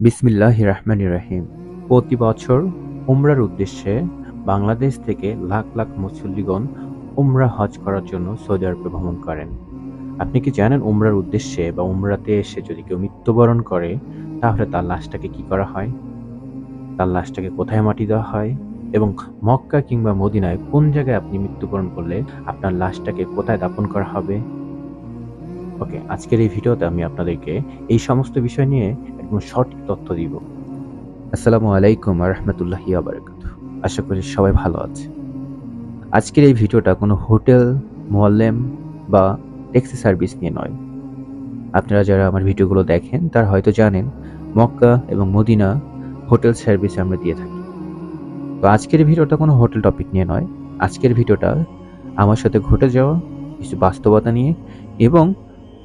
বিসমিল্লাহির রহমানির রহিম। প্রতি বছর উমরার উদ্দেশ্যে বাংলাদেশ থেকে লাখ লাখ মুসল্লিগণ উমরা হজ করার জন্য সৌদি আরবে ভ্রমণ করেন। আপনি কি জানেন উমরার উদ্দেশ্যে বা উমরাতে এসে যদি কেউ মৃত্যুবরণ করে তাহলে তার লাশটাকে কি করা হয়? তার লাশটাকে কোথায় মাটি দেওয়া হয়? এবং মক্কা কিংবা মদিনায় কোন জায়গায় আপনি মৃত্যুবরণ করলে আপনার লাশটাকে কোথায় দাফন করা হবে? ওকে, আজকের এই ভিডিওতে আমি আপনাদেরকে এই সমস্ত বিষয় নিয়ে একদম সঠিক তথ্য দিব। আসসালামু আলাইকুম ওয়া রাহমাতুল্লাহি ওয়া বারাকাতুহু। আশা করি সবাই ভালো আছে। আজকের এই ভিডিওটা কোনো হোটেল, মোয়াল্লেম বা ট্যাক্সি সার্ভিস নিয়ে নয়। আপনারা যারা আমার ভিডিওগুলো দেখেন তারা হয়তো জানেন মক্কা এবং মদিনা হোটেল সার্ভিস আমরা দিয়ে থাকি। তো আজকের এই ভিডিওটা কোনো হোটেল টপিক নিয়ে নয়। আজকের ভিডিওটা আমার সাথে ঘটে যাওয়া কিছু বাস্তবতা নিয়ে এবং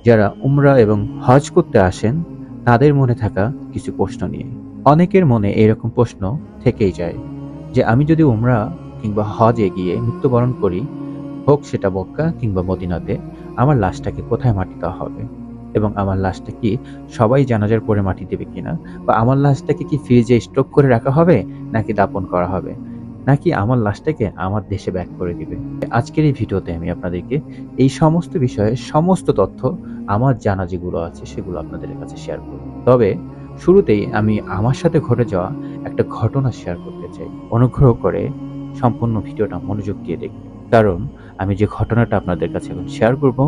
যারা উমরা এবং হজ করতে আসেন তাদের মনে থাকা কিছু প্রশ্ন নিয়ে। অনেকের মনে এরকম প্রশ্ন থেকেই যায় যে আমি যদি উমরা কিংবা হজে গিয়ে মৃত্যুবরণ করি, হোক সেটা মক্কা কিংবা মদিনাতে, আমার লাশটাকে কোথায় মাটি দেওয়া হবে এবং আমার লাশটা কি সবাই জানাজার পরে মাটি দেবে কিনা, বা আমার লাশটাকে কি ফ্রিজে স্টক করে রাখা হবে নাকি দাপন করা হবে, নাকি আমার লাশটাকে আমার দেশে ব্যাক করে দিবে। আজকের এই ভিডিওতে আমি আপনাদেরকে এই সমস্ত বিষয়ে সমস্ত তথ্য আমার জানা যেগুলো আছে সেগুলো আপনাদের কাছে শেয়ার করব। তবে শুরুতেই আমি আমার সাথে ঘটে যাওয়া একটা ঘটনা শেয়ার করতে চাই। অনুগ্রহ করে সম্পূর্ণ ভিডিওটা মনোযোগ দিয়ে দেখবেন, কারণ আমি যে ঘটনাটা আপনাদের কাছে এখন শেয়ার করব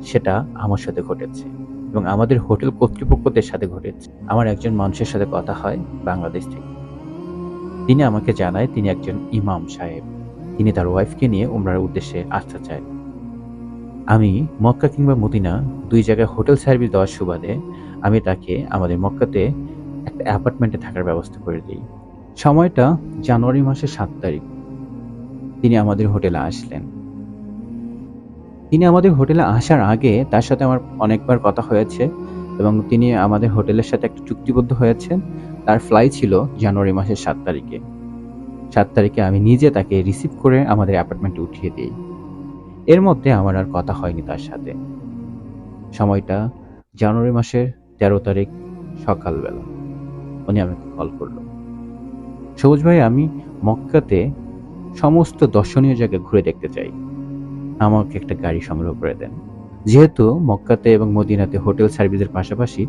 সেটা আমার সাথে ঘটেছে এবং আমাদের হোটেল কর্তৃপক্ষদের সাথে ঘটেছে। আমার একজন মানুষের সাথে কথা হয় বাংলাদেশ থেকে। তিনি আমাকে জানায় তিনি একজন ইমাম সাহেব। তিনি তার ওয়াইফকে নিয়ে উমরার উদ্দেশ্যে আসতে চায়। আমি মক্কা কিংবা মদিনা দুই জায়গায় হোটেল সার্ভিস দেওয়ার সুবাদে আমি তাকে আমাদের মক্কাতে একটা অ্যাপার্টমেন্টে থাকার ব্যবস্থা করে দিই। সময়টা জানুয়ারি মাসের 7 তারিখ। তিনি আমাদের হোটেলে আসলেন। তিনি আমাদের হোটেলে আসার আগে তার সাথে আমার অনেকবার কথা হয়েছে এবং তিনি আমাদের হোটেলের সাথে একটা চুক্তিবদ্ধ হয়েছেন। তার ফ্লাইট ছিল জানুয়ারি মাসের 7 তারিখে। 7 তারিখে আমি নিজে তাকে রিসিভ করে আমাদের অ্যাপার্টমেন্টে উঠিয়ে দিই। এর মধ্যে আমার আর কথা হয়নি তার সাথে। সময়টা জানুয়ারি মাসের 13 তারিখ সকালবেলা। উনি আমাকে কল করল। সবুজ ভাই, আমি মক্কাতে সমস্ত দর্শনীয় জায়গা ঘুরে দেখতে চাই। আমাকে একটা গাড়ি সংগ্রহ করে দেন। যেহেতু মক্কাতে এবং মদিনাতে হোটেল সার্ভিসের পাশাপাশি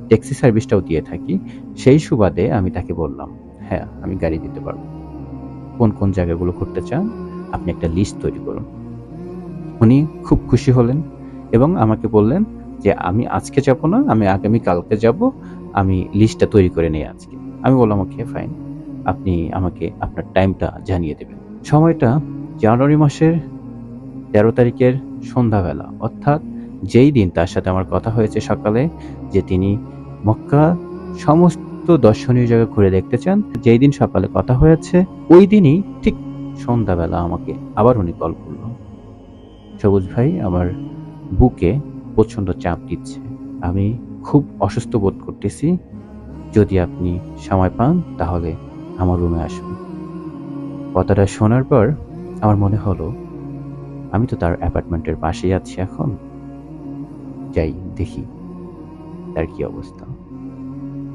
ট্যাক্সি সার্ভিসটাও দিয়ে থাকি, সেই সুবাদে আমি তাকে বললাম, হ্যাঁ, আমি গাড়ি দিতে পারবো। কোন কোন জায়গাগুলো ঘুরতে চান আপনি একটা লিস্ট তৈরি করুন। উনি খুব খুশি হলেন এবং আমাকে বললেন যে আমি আজকে যাব না, আমি আগামী কালকে যাব, আমি লিস্টটা তৈরি করে নেই আজকে। আমি বললাম ওকে ফাইন, আপনি আমাকে আপনার টাইমটা জানিয়ে দেবেন। সময়টা জানুয়ারি মাসের 13 তারিখের সন্ধ্যাবেলা, অর্থাৎ যেই দিন তার সাথে আমার কথা হয়েছে সকালে যে তিনি মক্কা সমস্ত দর্শনীয় জায়গা ঘুরে দেখতে চান, যেই দিন সকালে কথা হয়েছে ওই দিনই ঠিক সন্ধ্যাবেলা আমাকে আবার উনি কল করল। সবুজ ভাই, আমার বুকে প্রচন্ড চাপ দিচ্ছে, আমি খুব অসুস্থ বোধ করতেছি, যদি আপনি সময় পান তাহলে আমার রুমে আসুন। কথাটা শোনার পর আমার মনে হলো আমি তো তার অ্যাপার্টমেন্টের পাশেই আছি, এখন যাই দেখি তার কি অবস্থা।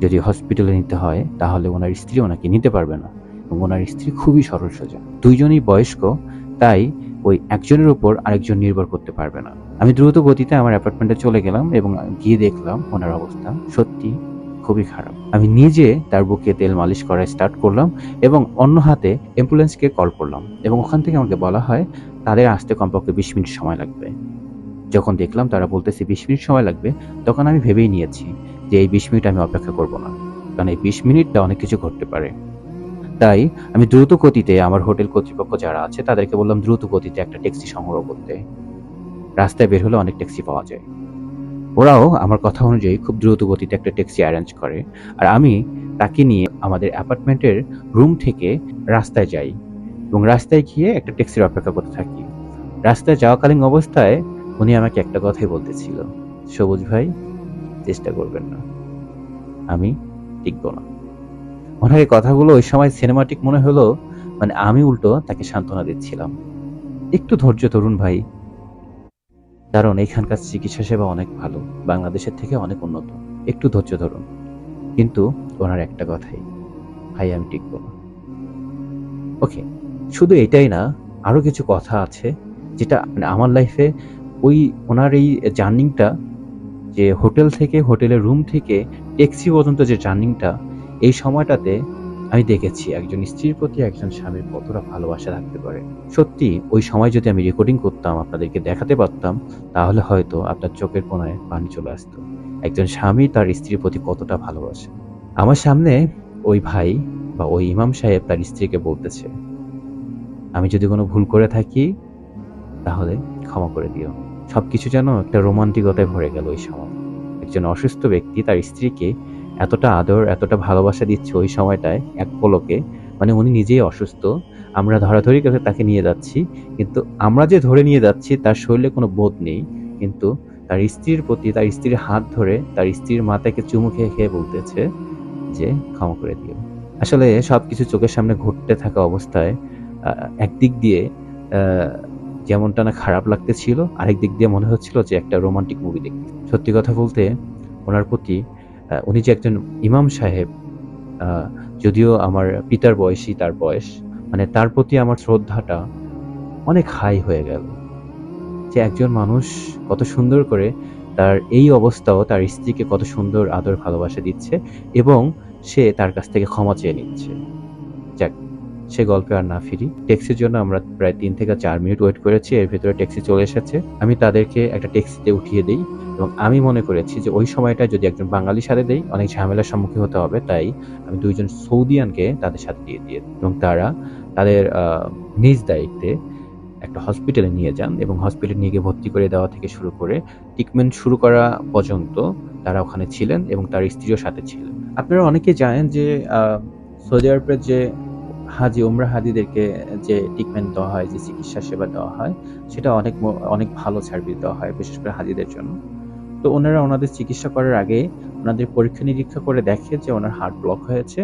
যদি হসপিটালে নিতে হয় তাহলে ওনার স্ত্রী ওনাকে নিতে পারবে না এবং ওনার স্ত্রী খুবই সরল সোজা, দুইজনই বয়স্ক, তাই ওই একজনের উপর আরেকজন নির্ভর করতে পারবে না। আমি দ্রুত গতিতে আমার অ্যাপার্টমেন্টে চলে গেলাম এবং গিয়ে দেখলাম ওনার অবস্থা সত্যি খুবই খারাপ। আমি নিজে তার বুকে তেল মালিশ করা স্টার্ট করলাম এবং অন্য হাতে অ্যাম্বুলেন্সকে কল করলাম এবং ওখান থেকে আমাকে বলা হয় তাদের আসতে কমপক্ষে 20 মিনিট সময় লাগবে। যখন দেখলাম তারা বলতেছে 20 মিনিট সময় লাগবে, তখন আমি ভেবেই নিয়েছি যে এই 20 মিনিট আমি অপেক্ষা করব না, কারণ এই 20 মিনিটটা অনেক কিছু ঘটতে পারে। তাই আমি দ্রুত গতিতে আমার হোটেল কর্তৃপক্ষ যারা আছে তাদেরকে বললাম দ্রুত গতিতে একটা ট্যাক্সি সংগ্রহ করতে। রাস্তায় বের হলে অনেক ট্যাক্সি পাওয়া যায়। ওরাও আমার কথা অনুযায়ী খুব দ্রুত গতিতে একটা ট্যাক্সি অ্যারেঞ্জ করে আর আমি তাকে নিয়ে আমাদের অ্যাপার্টমেন্টের রুম থেকে রাস্তায় যাই এবং রাস্তায় গিয়ে একটা ট্যাক্সির অপেক্ষা করতে থাকি। রাস্তায় যাওয়াকালীন অবস্থায় উনি আমাকে একটা কথাই বলতেছিল, সবুজ ভাই, চেষ্টা করবেন না, আমি টিকবো না। ওনার এই কথাগুলো ওই সময় সিনেমাটিক মনে হলো, মানে আমি উল্টো তাকে সান্ত্বনা দিচ্ছিলাম, একটু ধৈর্য ধরুন ভাই, কারণ এখানকার চিকিৎসা সেবা অনেক ভালো, বাংলাদেশের থেকে অনেক উন্নত। একটু ধৈর্য ধরুন। কিন্তু ওনার একটা কথাই, ভাই আমি টিকবো না। ওকে, শুধু এটাই না, আরো কিছু কথা আছে যেটা মানে আমার লাইফে ওই ওনার এই জার্নিংটা, যে হোটেল থেকে হোটেলের রুম থেকে ট্যাক্সি পর্যন্ত যে জার্নিংটা, এই সময়টাতে আমি দেখেছি একজন স্ত্রীর প্রতি একজন স্বামীর কতটা ভালোবাসা থাকতে পারে। সত্যি ওই সময় যদি আমি রেকর্ডিং করতাম, আপনাদেরকে দেখাতে পারতাম, তাহলে হয়তো আপনার চোখের কোণায় পানি চলে আসতো। একজন স্বামী তার স্ত্রীর প্রতি কতটা ভালোবাসে। আমার সামনে ওই ভাই বা ওই ইমাম সাহেব তার স্ত্রীকে বলতেছে, আমি যদি কোনো ভুল করে থাকি তাহলে ক্ষমা করে দিও। সবকিছু যেন একটা রোমান্টিকতায় ভরে গেল ওই সময়। একজন অসুস্থ ব্যক্তি তার স্ত্রীকে এতটা আদর, এতটা ভালোবাসা দিচ্ছে ওই সময়টায় এক পলকে। মানে উনি নিজেই অসুস্থ। আমরা ধরাধরি করে তাকে নিয়ে যাচ্ছি। কিন্তু আমরা যে ধরে নিয়ে যাচ্ছি তার শরীরে কোনো বোধ নেই। কিন্তু তার স্ত্রীর প্রতি তার স্ত্রীর হাত ধরে তার স্ত্রীর মাথাকে চুমু খেয়ে, খেয়ে বলতেছে যে, "ক্ষমা করে দিও।" আসলে সবকিছু চোখের সামনে ঘটতে থাকা অবস্থায় আ একদিক দিয়ে আ যেমনটা না খারাপ লাগতেছিল, আরেক দিক দিয়ে মনে হচ্ছিল যে একটা রোমান্টিক মুভি দেখতেছি। সত্যি কথা বলতে উনার প্রতি উনি যে একজন ইমাম সাহেব, আ যদিও আমার পিতার বয়সী তার বয়স, মানে তার প্রতি আমার শ্রদ্ধাটা অনেক হাই হয়ে গেল। যে একজন মানুষ কত সুন্দর করে তার এই অবস্থাও তার স্ত্রীকে কত সুন্দর আদর ভালোবাসা দিচ্ছে এবং সে তার কাছ থেকে ক্ষমা চেয়ে নিচ্ছে। যাক, সে গল্পে আর না ফিরি। ট্যাক্সির জন্য আমরা প্রায় ৩ থেকে ৪ মিনিট ওয়েট করেছি। এর ভেতরে ট্যাক্সি চলে এসেছে। আমি তাদেরকে একটা ট্যাক্সিতে উঠিয়ে দেই এবং আমি মনে করেছি যে ওই সময়টায় যদি একজন বাঙালির সাথে দেই, অনেক ঝামেলার সম্মুখীন হতে হবে। তাই আমি ২ জন সৌদিয়ানকে তাদের সাথে দিয়ে দিই এবং তারা তাদের নিজ দায়িত্বে একটা হসপিটালে নিয়ে যান এবং হসপিটালে নিয়ে গিয়ে ভর্তি করে দেওয়া থেকে শুরু করে ট্রিটমেন্ট শুরু করা পর্যন্ত তারা ওখানে ছিলেন এবং তার স্ত্রীও সাথে ছিলেন। আপনারা অনেকেই জানেন যে আ সৌদি আরবের যে উমরা হাজিদেরকে যে ট্রিটমেন্ট দেওয়া হয়, যে চিকিৎসা সেবা দেওয়া হয়, সেটা অনেক ভালো সার্ভিস দেওয়া হয়, বিশেষ করে হাজিদের জন্য। তো ওনারা ওনাদের চিকিৎসা করার আগে ওনাদের পরীক্ষা-নিরীক্ষা করে দেখে যে ওনার হার্ট ব্লক হয়েছে।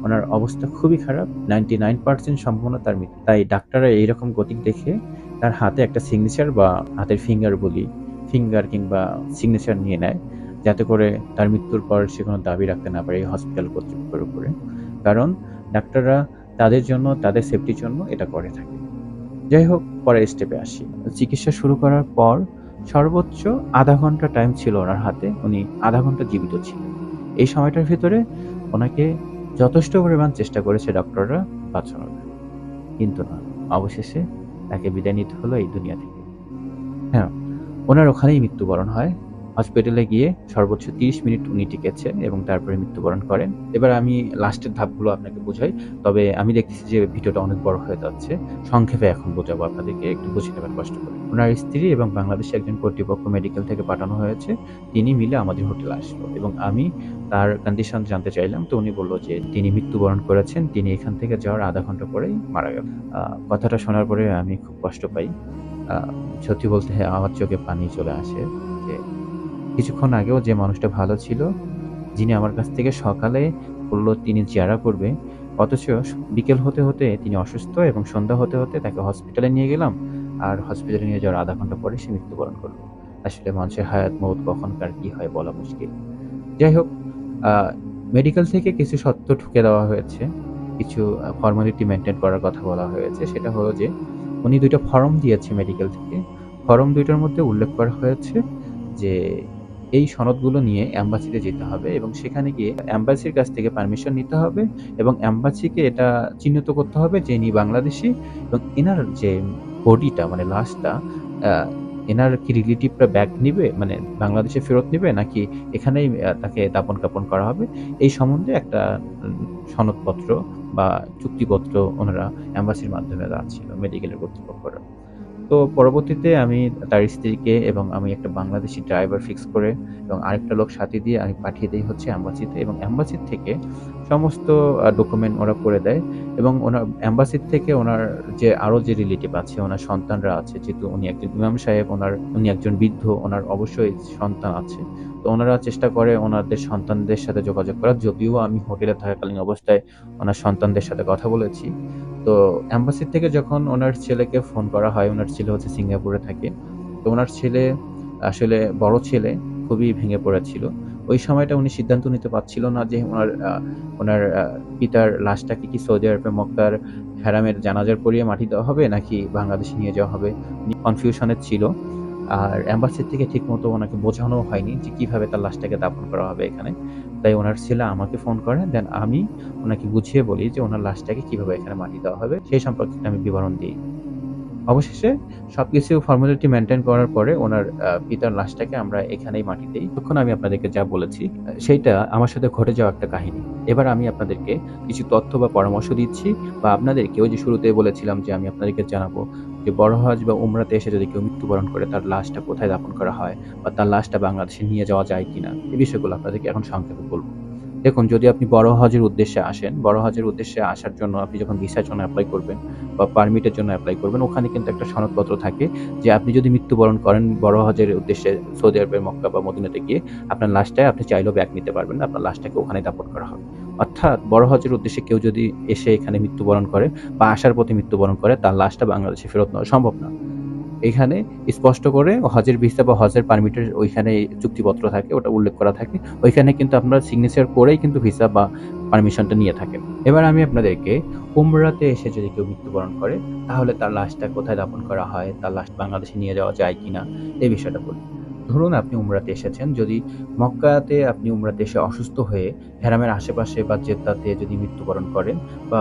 ওনার অবস্থা খুবই খারাপ। 99% সম্ভাবনা তার মৃত্যু। তাই ডাক্তাররা এইরকম গতিক দেখে তার হাতে একটা সিগনেচার বা হাতের ফিঙ্গার বলি, ফিঙ্গার কিংবা সিগনেচার নিয়ে নেয়। যাতে করে তার মৃত্যুর পর সে কোনো দাবি রাখতে না পারে এই হসপিটাল কর্তৃপক্ষের উপরে। কারণ ডাক্তাররা তাদের জন্য, তাদের সেফটির জন্য এটা করে থাকে। যাই হোক, পরের স্টেপে আসি। চিকিৎসা শুরু করার পর সর্বোচ্চ ০.৫ ঘন্টা টাইম ছিল ওনার হাতে। উনি ০.৫ ঘন্টা জীবিত ছিলেন। এই সময়টার ভেতরে ওনাকে যথেষ্ট পরিমাণ চেষ্টা করেছে ডক্টররা বাঁচানোর। কিন্তু না, অবশেষে তাকে বিদায় নিতে হলো এই দুনিয়া থেকে। হ্যাঁ, উনার ওখানেই মৃত্যুবরণ হয়। হসপিটালে গিয়ে সর্বোচ্চ ৩০ মিনিট উনি টিকেছেন এবং তারপরে মৃত্যুবরণ করেন। এবার আমি লাস্টের ধাপগুলো আপনাকে বোঝাই। তবে আমি দেখতেছি যে ভিডিওটা অনেক বড় হয়ে যাচ্ছে। সংক্ষেপে এখন বোঝাবো আপনাদেরকে, একটু বুঝে নেবেন কষ্ট করে। উনার স্ত্রী এবং বাংলাদেশে একজন কর্তৃপক্ষ মেডিকেল থেকে পাঠানো হয়েছে। তিনি মিলে আমাদের হোটেলে আসলো এবং আমি তার কন্ডিশন জানতে চাইলাম। তো উনি বলল যে তিনি মৃত্যুবরণ করেছেন। তিনি এখান থেকে যাওয়ার ০.৫ ঘন্টা পরেই মারা গেল। কথাটা শোনার পরে আমি খুব কষ্ট পাই। আ সত্যি বলতে হ্যাঁ, আমার চোখে পানি চলে আসে যে কিছুক্ষণ আগেও যে মানুষটা ভালো ছিল, যিনি আমার কাছ থেকে সকালে বলল তিনি জিয়ারা করবে, অথচ বিকেল হতে, হতে তিনি অসুস্থ এবং সন্ধ্যা হতে, হতে তাকে হসপিটালে নিয়ে গেলাম। আর হসপিটালে নিয়ে যাওয়ার ০.৫ ঘন্টা পরে সে মৃত্যুবরণ করল। আসলে মানুষের হায়াত মউত কখনকার কি হয় বলা মুশকিল। যাই হোক, আ মেডিকেল থেকে কিছু শর্ত ঠুকে দেওয়া হয়েছে। কিছু ফর্মালিটি মেইনটেইন করার কথা বলা হয়েছে। সেটা হলো যে উনি ২ টা ফর্ম দিয়েছে মেডিকেল থেকে। ফর্ম ২ টার মধ্যে উল্লেখ করা হয়েছে যে এই সনদগুলো নিয়ে এম্বাসিতে যেতে হবে এবং সেখানে গিয়ে এম্বাসির কাছ থেকে পারমিশন নিতে হবে এবং এম্বাসিকে এটা চিহ্নিত করতে হবে যে ইনি বাংলাদেশী এবং এনার যে বডিটা মানে লাশটা, আ এনার কি রিলেটিভরা ব্যাক নিবে? মানে বাংলাদেশে ফেরত নিবে নাকি এখানেই তাকে দাপন-কাপন করা হবে? এই সম্বন্ধে একটা উম সনদপত্র বা চুক্তিপত্র ওনারা এম্বাসির মাধ্যমে যাচ্ছিল মেডিকেলের কর্তৃপক্ষরা। তো পরবর্তীতে আমি তার স্ত্রীকে এবং আমি একটা বাংলাদেশী ড্রাইভার ফিক্স করে এবং আরেকটা লোক সাথে দিয়ে আমি পাঠিয়ে দেই হচ্ছে এম্বাসিতে এবং এম্বাসির থেকে সমস্ত ডকুমেন্ট ওরা করে দেয় এবং ওনার এম্বাসির থেকে ওনার যে আরো যে রিলেটিভ আছে, ওনার সন্তানরা আছে, যেহেতু উনি একজন ইমাম সাহেব, উনি একজন বৃদ্ধ, ওনার অবশ্যই সন্তান আছে। তো ওনারা চেষ্টা করে ওনাদের সন্তানদের সাথে যোগাযোগ করার। যদিও আমি হোটেলে থাকাকালীন অবস্থায় ওনার সন্তানদের সাথে কথা বলেছি। তো এম্বাসি থেকে যখন ওনার ছেলেকে ফোন করা হয়, উনার ছেলে হচ্ছে সিঙ্গাপুরে থাকে। তো উনার ছেলে আসলে বড় ছেলে খুবই ভেঙে পড়েছিল। ওই সময়টা উনি সিদ্ধান্ত নিতে পারছিল না যে ওনার পিতার লাশটাকে কি সৌদি আরবে মক্কার হেরামের জানাজার পড়িয়ে মাটি দেওয়া হবে নাকি বাংলাদেশে নিয়ে যাওয়া হবে। উনি কনফিউশনে ছিল। আর এম্বাসি থেকে ঠিকমতো ওনাকে বোঝানো হয়নি যে কিভাবে তার লাশটাকে দাফন করা হবে এখানে। তাই ওনার ছেলে আমাকে ফোন করে। দেন আমি ওনাকে বুঝিয়ে বলি যে ওনার লাশটাকে কিভাবে এখানে মাটি দেওয়া হবে সেই সম্পর্কে আমি বিবরণ দিই। অবশেষে সবকিছু ফর্মালিটি মেইনটেইন করার পরে ওনার পিতার লাশটাকে আমরা এখানেই মাটি দেই। তখন আমি আপনাদেরকে যা বলেছি সেইটা আমার সাথে ঘটে যাওয়া একটা কাহিনী। এবার আমি আপনাদেরকে কিছু তথ্য বা পরামর্শ দিচ্ছি বা আপনাদেরকে ওই যে শুরুতেই বলেছিলাম যে আমি আপনাদেরকে জানাবো যে বড় হজ বা উমরাতে এসে যদি কেউ মৃত্যুবরণ করে তার লাশটা কোথায় দাফন করা হয় বা তার লাশটা বাংলাদেশে নিয়ে যাওয়া যায় কিনা এই বিষয়গুলো আপনাদেরকে এখন সংক্ষেপে বলব। দেখুন, যদি আপনি বড় হজের উদ্দেশ্যে আসেন, বড় হজের উদ্দেশ্যে আসার জন্য আপনি যখন ভিসার জন্য এপ্লাই করবেন বা পারমিটের জন্য এপ্লাই করবেন, ওখানে কিন্তু একটা সনদপত্র থাকে যে আপনি যদি মৃত্যুবরণ করেন বড় হজের উদ্দেশ্যে সৌদি আরবের মক্কা বা মদিনাতে গিয়ে আপনার লাশটাই আপনি চাইলেও ব্যাক নিতে পারবেন না। আপনার লাশটাকে ওখানেই দাফন করা হবে। অর্থাৎ বড় হজের উদ্দেশ্যে কেউ যদি এসে এখানে মৃত্যুবরণ করে বা আসার পথে মৃত্যুবরণ করে তার লাশটা বাংলাদেশে ফেরত নেওয়া সম্ভব না। এখানে স্পষ্ট করে হজের ভিসা বা হজের পারমিটের ওইখানে চুক্তিপত্র থাকে, ওটা উল্লেখ করা থাকে। ওইখানে কিন্তু আপনারা সিগনেচার করেই কিন্তু ভিসা বা পারমিশনটা নিয়ে থাকেন। এবার আমি আপনাদেরকে উমরাতে এসে যদি কেউ মৃত্যুবরণ করে তাহলে তার লাশটা কোথায় দাফন করা হয়, তার লাশ বাংলাদেশে নিয়ে যাওয়া যায় কিনা এই বিষয়টা বলি। ধরুন আপনি উমরাতে এসেছেন, যদি মক্কাতে আপনি উমরাতে এসে অসুস্থ হয়ে হেরামের আশেপাশে বা জেদ্দাতে যদি মৃত্যুবরণ করেন বা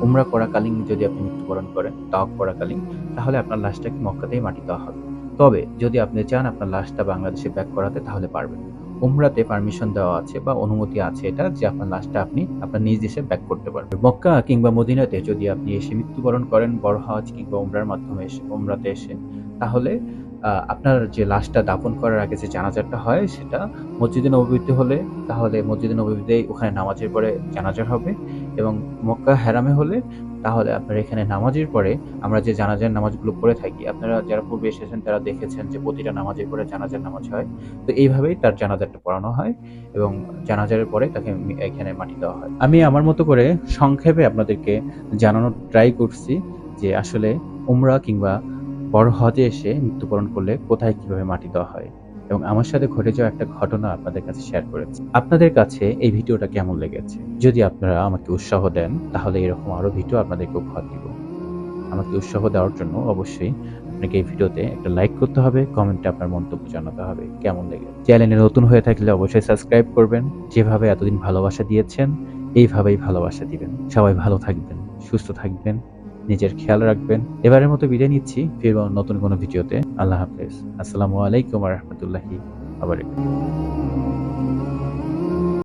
উমরা করাকালীন যদি আপনি মৃত্যুবরণ করেন, তাওয়াফ করাকালীন, তাহলে আপনার লাশটাকে মক্কাতেই মাটি দেওয়া হবে। তবে যদি আপনি চান আপনার লাশটা বাংলাদেশে ব্যাক করাতে তাহলে পারবেন। উমরাতে পারমিশন দেওয়া আছে বা অনুমতি আছে এটা যে আপনার লাশটা আপনি আপনার নিজ দেশে ব্যাক করতে পারবেন। মক্কা কিংবা মদিনাতে যদি আপনি এসে মৃত্যুবরণ করেন বড় হজ কিংবা উমরার মাধ্যমে এসে উমরাতে এসে, তাহলে আপনার যে লাশটা দাফন করার আগে যে জানাজাটা হয় সেটা মসজিদে নববীতে হলে তাহলে মসজিদে নববীতেই ওখানে নামাজের পরে জানাজা হবে এবং মক্কা হেরামে হলে তাহলে আপনার এখানে নামাজের পরে আমরা যে জানাজার নামাজগুলো পড়ে থাকি, আপনারা যারা পূর্বে এসেছেন তারা দেখেছেন যে প্রতিটা নামাজের পরে জানাজার নামাজ হয়। তো এইভাবেই তার জানাজাটা পড়ানো হয় এবং জানাজার পরে তাকে এখানে মাটি দেওয়া হয়। আমি আমার মতো করে সংক্ষেপে আপনাদেরকে জানানোর ট্রাই করছি যে আসলে উমরা কিংবা বড় হজে এসে মৃত্যুবরণ করলে কোথায় কিভাবে মাটি দেওয়া হয় এবং আমার সাথে ঘটে যাওয়া একটা ঘটনা আপনাদের কাছে শেয়ার করেছি। আপনাদের কাছে এই ভিডিওটা কেমন লেগেছে? যদি আপনারা আমাকে উৎসাহ দেন তাহলে এরকম আরো ভিডিও আপনাদেরকে উপহার দিব। আমাকে উৎসাহ দেওয়ার জন্য অবশ্যই আপনাকে এই ভিডিওতে একটা লাইক করতে হবে, কমেন্টে আপনার মন্তব্য জানাতে হবে কেমন লেগেছে। চ্যানেলে নতুন হয়ে থাকলে অবশ্যই সাবস্ক্রাইব করবেন। যেভাবে এতদিন ভালোবাসা দিয়েছেন এইভাবেই ভালোবাসা দিবেন। সবাই ভালো থাকবেন, সুস্থ থাকবেন, নিজের খেয়াল রাখবেন। এবারের মতো বিদায় নিচ্ছি, ফিরব নতুন কোনো ভিডিওতে। আল্লাহ হাফেজ। আসসালামু আলাইকুম ওয়া রাহমাতুল্লাহি ওয়া বারাকাতুহু।